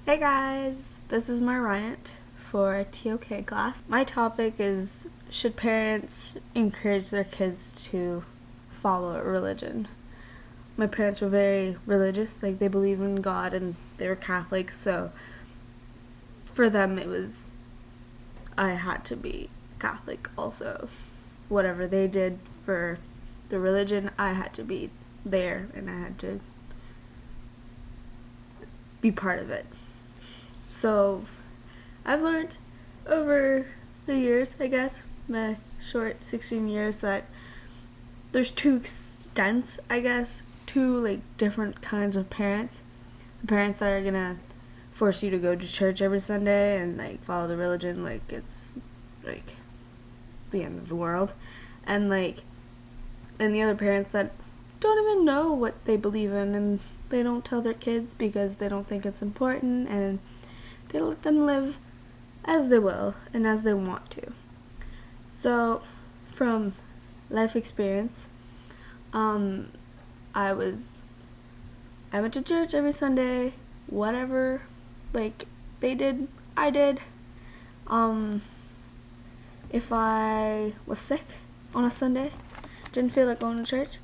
Hey guys, this is my rant for TOK class. My topic is, should parents encourage their kids to follow a religion? My parents were very religious, like they believe in God and they were Catholics, so for them I had to be Catholic also. Whatever they did for the religion, I had to be there and I had to be part of it. So I've learned over the years, I guess, my short 16 years, that there's two extents, I guess, two different kinds of parents. The parents that are gonna force you to go to church every Sunday and follow the religion like it's the end of the world, and the other parents that don't even know what they believe in and they don't tell their kids because they don't think it's important, and they let them live as they will and as they want to. So, from life experience, I went to church every Sunday, whatever, they did, I did. If I was sick on a Sunday, didn't feel like going to church,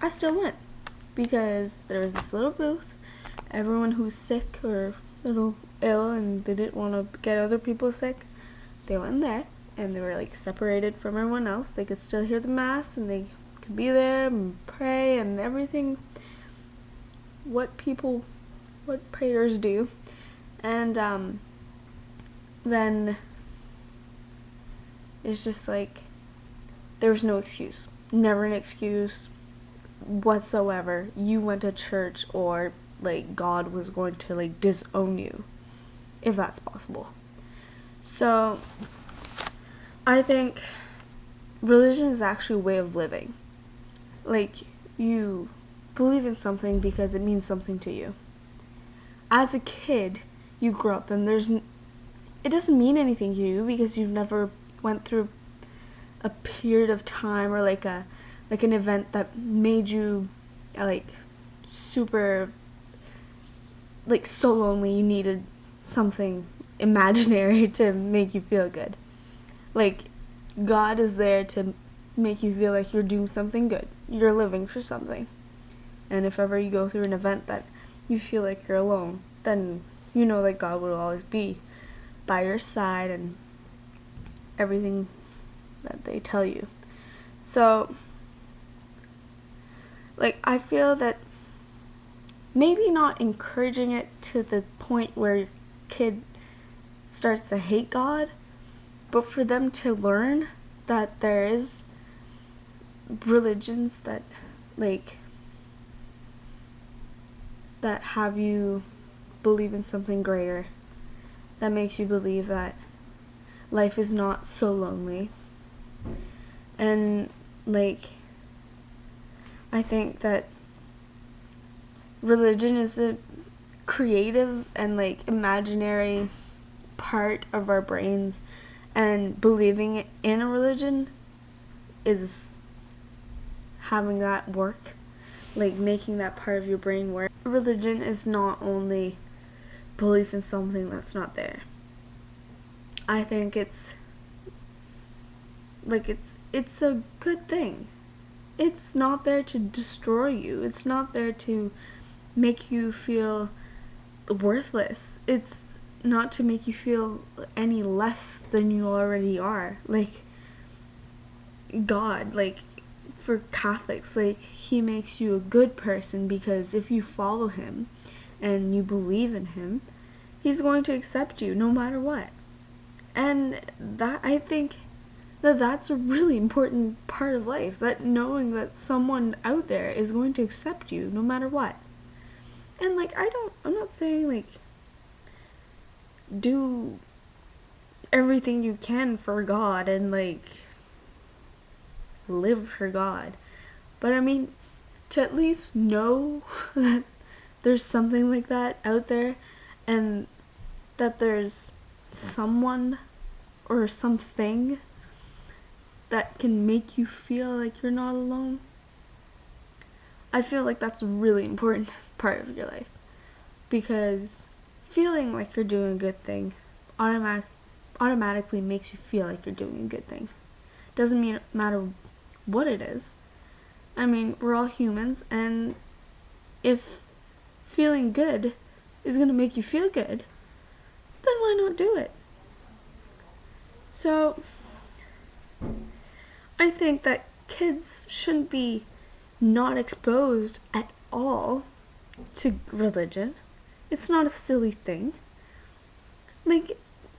I still went, because there was this little booth. Everyone who's sick or a little ill and they didn't want to get other people sick, they went in there and they were separated from everyone else. They could still hear the mass and they could be there and pray and everything what prayers do. And then it's just there was no excuse, never an excuse whatsoever. You went to church, or God was going to disown you, if that's possible. So I think religion is actually a way of living. You believe in something because it means something to you. As a kid, you grow up and it doesn't mean anything to you because you've never went through a period of time or an event that made you super so lonely you needed something imaginary to make you feel good. God is there to make you feel like you're doing something good. You're living for something. And if ever you go through an event that you feel like you're alone, then you know that God will always be by your side and everything that they tell you. So I feel that maybe not encouraging it to the point where your kid starts to hate God, but for them to learn that there is religions that that have you believe in something greater, that makes you believe that life is not so lonely. And I think that religion is a creative and imaginary part of our brains, and believing in a religion is having that work, making that part of your brain work. Religion is not only belief in something that's not there. I think it's a good thing. It's not there to destroy you. It's not there to make you feel worthless. It's not to make you feel any less than you already are. God, for Catholics, he makes you a good person because if you follow him and you believe in him, he's going to accept you no matter what. And that, I think that's a really important part of life, that knowing that someone out there is going to accept you no matter what. And I'm not saying do everything you can for God and live for God, but I mean, to at least know that there's something like that out there, and that there's someone or something that can make you feel like you're not alone. I feel like that's a really important part of your life, because feeling like you're doing a good thing automatically makes you feel like you're doing a good thing. Doesn't matter what it is. I mean, we're all humans, and if feeling good is going to make you feel good, then why not do it? So, I think that kids shouldn't be not exposed at all to religion. It's not a silly thing. Like,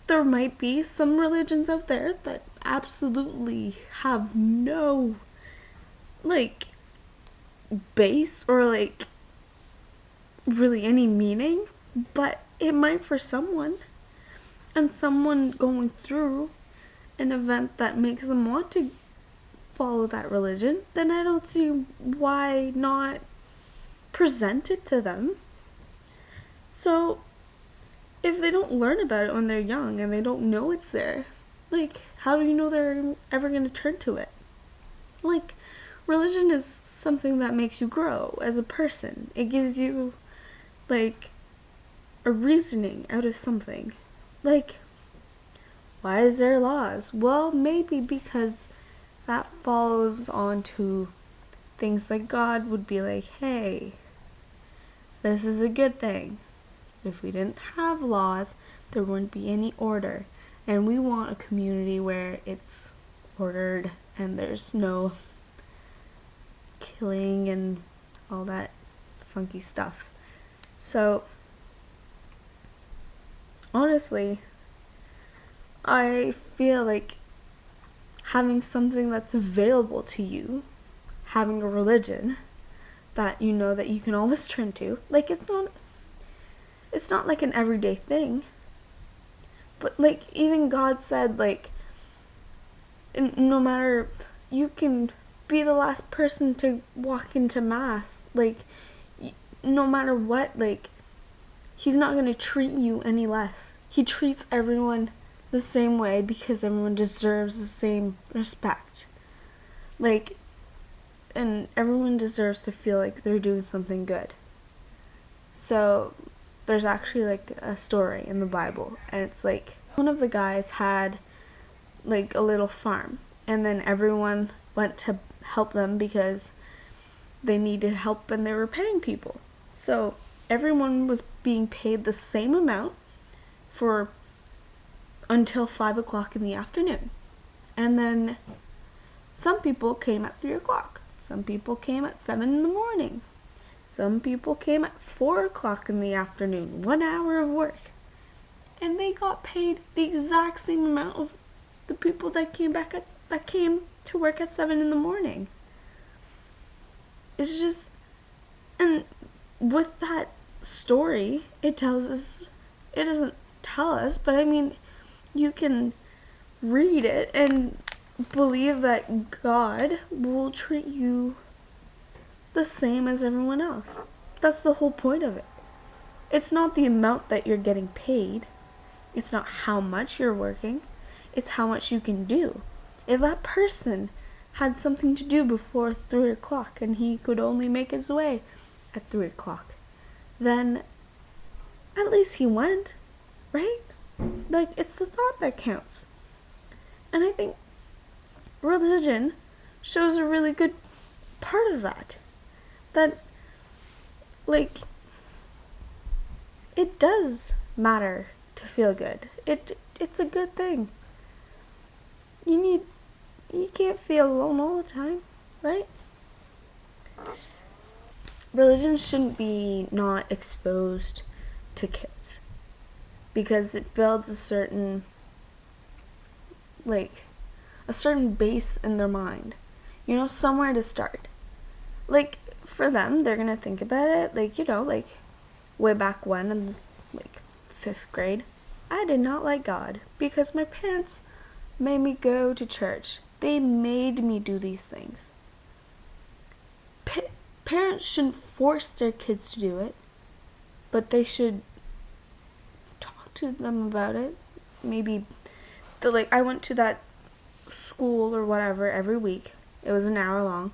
there might be some religions out there that absolutely have no, like, base or, like, really any meaning, but it might for someone. And someone going through an event that makes them want to follow that religion, then I don't see why not present it to them. So, if they don't learn about it when they're young and they don't know it's there, like, how do you know they're ever going to turn to it? Like, religion is something that makes you grow as a person. It gives you, like, a reasoning out of something. Like, why is there laws? Well, maybe because that follows on to things like God would be like, hey, this is a good thing. If we didn't have laws, there wouldn't be any order. And we want a community where it's ordered and there's no killing and all that funky stuff. So, honestly, I feel like having something that's available to you, having a religion that you know that you can always turn to, like, it's not like an everyday thing. But, like, even God said, like, no matter, you can be the last person to walk into mass, like, no matter what, like, he's not going to treat you any less. He treats everyone the same way because everyone deserves the same respect. Like, and everyone deserves to feel like they're doing something good. So, there's actually, like, a story in the Bible, and it's like, one of the guys had, like, a little farm, and then everyone went to help them because they needed help and they were paying people. So, everyone was being paid the same amount for until 5 o'clock in the afternoon. And then some people came at 3 o'clock. Some people came at 7 in the morning. Some people came at 4 o'clock in the afternoon, 1 hour of work. And they got paid the exact same amount of the people that came to work at 7 in the morning. It's just, and with that story, it doesn't tell us, but I mean, you can read it and believe that God will treat you the same as everyone else. That's the whole point of it. It's not the amount that you're getting paid. It's not how much you're working. It's how much you can do. If that person had something to do before 3 o'clock and he could only make his way at 3 o'clock, then at least he went, right? Like, it's the thought that counts. And I think religion shows a really good part of that. That, like, it does matter to feel good. It's a good thing. You can't feel alone all the time, right? Religion shouldn't be not exposed to kids because it builds a certain base in their mind. You know, somewhere to start. Like, for them, they're gonna think about it, like, you know, like, way back when in, like, 5th grade, I did not like God because my parents made me go to church. They made me do these things. Parents shouldn't force their kids to do it, but they should talk to them about it. Maybe, I went to that school or whatever every week. It was an hour long,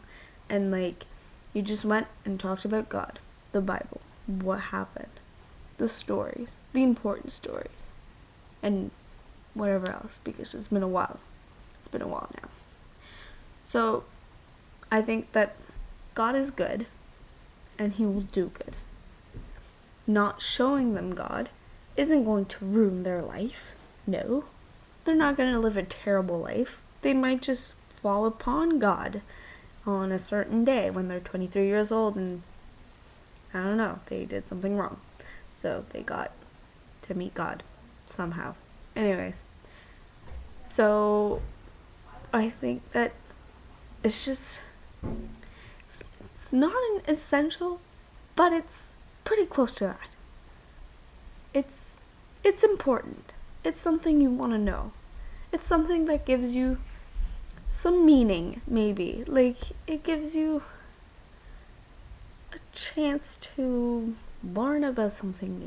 and, like, you just went and talked about God, the Bible, what happened, the stories, the important stories, and whatever else, because it's been a while. It's been a while now. So I think that God is good, and he will do good. Not showing them God isn't going to ruin their life. No. They're not going to live a terrible life. They might just fall upon God on a certain day when they're 23 years old and, I don't know, they did something wrong. So they got to meet God somehow. Anyways, so I think that it's just, it's not an essential, but it's pretty close to that. It's important. It's something you want to know. It's something that gives you some meaning, maybe. Like, it gives you a chance to learn about something new.